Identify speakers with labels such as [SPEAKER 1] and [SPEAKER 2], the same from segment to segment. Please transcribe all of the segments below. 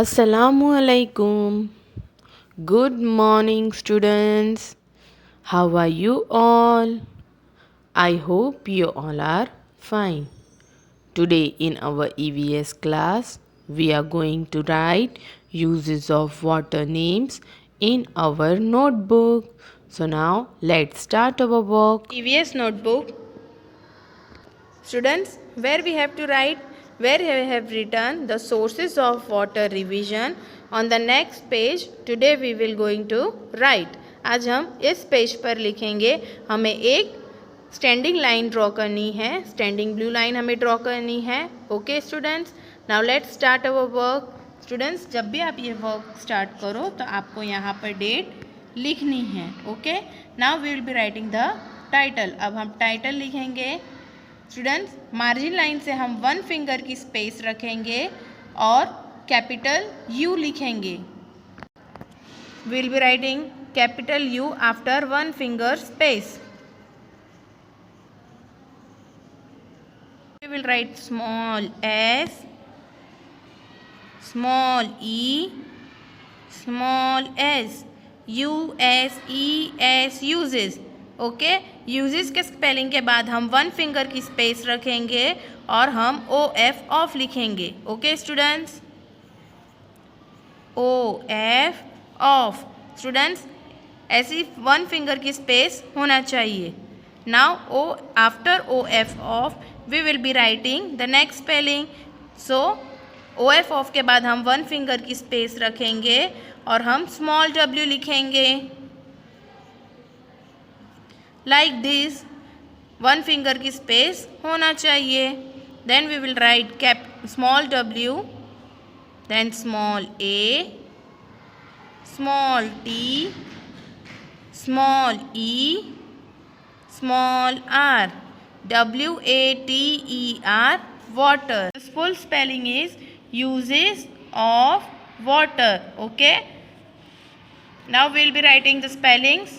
[SPEAKER 1] Assalamu alaikum. Good morning, students. How are you all? I hope you all are fine. Today, in our EVS class, we are going to write uses of water names in our notebook. So, now let's start our work. EVS notebook. Students, where we have to write, where we have written the sources of water revision. On the next page, today we will going to write. आज हम इस page पर लिखेंगे, हमें एक standing line draw करनी है, standing blue line हमें ड्रॉ करनी है. Okay students, now let's start our work. Students, जब भी आप ये वर्क स्टार्ट करो तो आपको यहाँ पर डेट लिखनी है. Okay, now we will be writing the title. अब हम टाइटल लिखेंगे. स्टूडेंट्स, मार्जिन लाइन से हम 1 फिंगर की स्पेस रखेंगे और कैपिटल यू लिखेंगे. Will be writing capital you after 1 finger space. We will write small s, small e, small s, u s e s uses. Okay, uses के spelling के बाद हम 1 फिंगर की स्पेस रखेंगे और हम ओ एफ ऑफ लिखेंगे. Okay students, O F of. Students, ऐसी 1 फिंगर की स्पेस होना चाहिए. Now O after O F of we will be writing the next spelling. So O F of के बाद हम 1 फिंगर की स्पेस रखेंगे और हम स्मॉल डब्ल्यू लिखेंगे. लाइक दिस 1 फिंगर की स्पेस होना चाहिए. Then we will write cap small W, then small A, small T, small E, small R. WATER, water. The full spelling is uses of water. Okay, now we will be writing the spellings.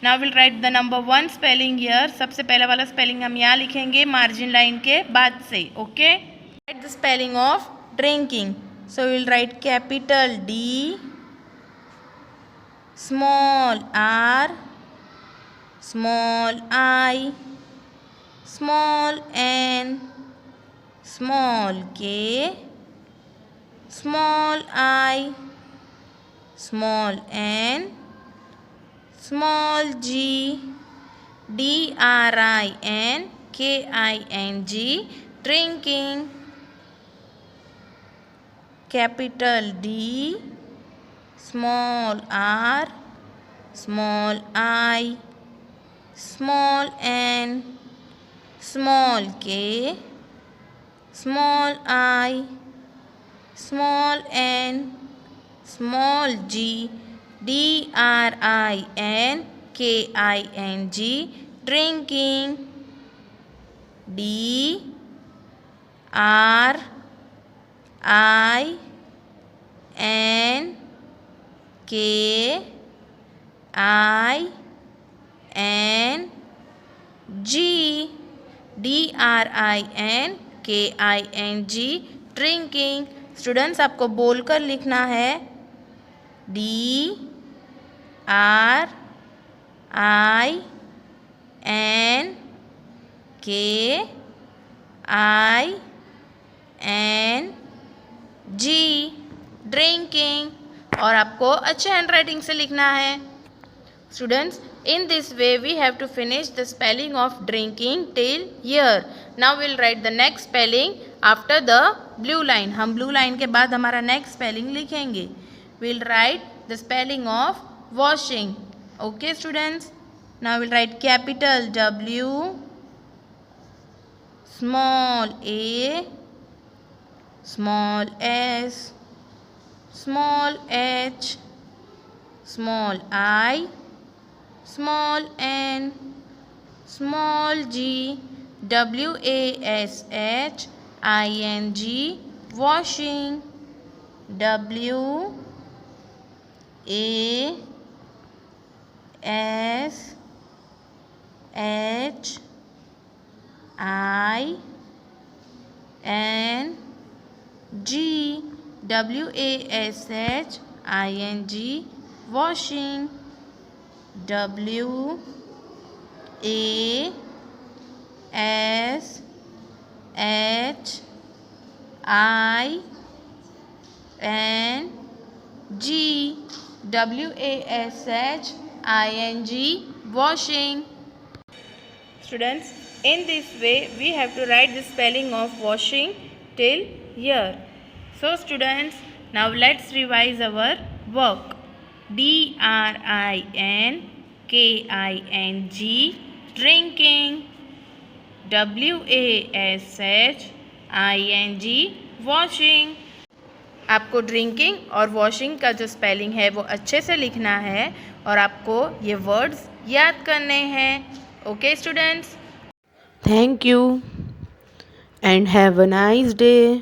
[SPEAKER 1] Now we'll write the number 1 spelling here. सबसे पहला वाला spelling हम यहाँ लिखेंगे margin line के बाद से. Okay, right the spelling of drinking. So will write capital D, small R, small I, small n, small k, small I, small n, small g, DRINKING, drinking. Capital D, small r, small I, small n, small k, small I, small n, small g, DRINKING, drinking. DRINKING, drinking. Students, आपको बोलकर लिखना है DRINKING, drinking. और आपको अच्छे hand writing से लिखना है. Students, in this way we have to finish the spelling of drinking till here. Now we'll write the next spelling after the blue line. हम blue line के बाद हमारा next spelling लिखेंगे. We'll write the spelling of washing. Okay students, now we'll write capital W, small a, small s, small h, small I, small n, small g, WASHING, washing. WASHING, WASHING washing. WASHING washing. Students, in this way we have to write the spelling of washing till here. So students, now let's revise our work. DRINKING, drinking. WASHING washing. आपको drinking और washing का जो spelling है वो अच्छे से लिखना है और आपको ये वर्ड्स याद करने हैं. Okay students, thank you and have a nice day.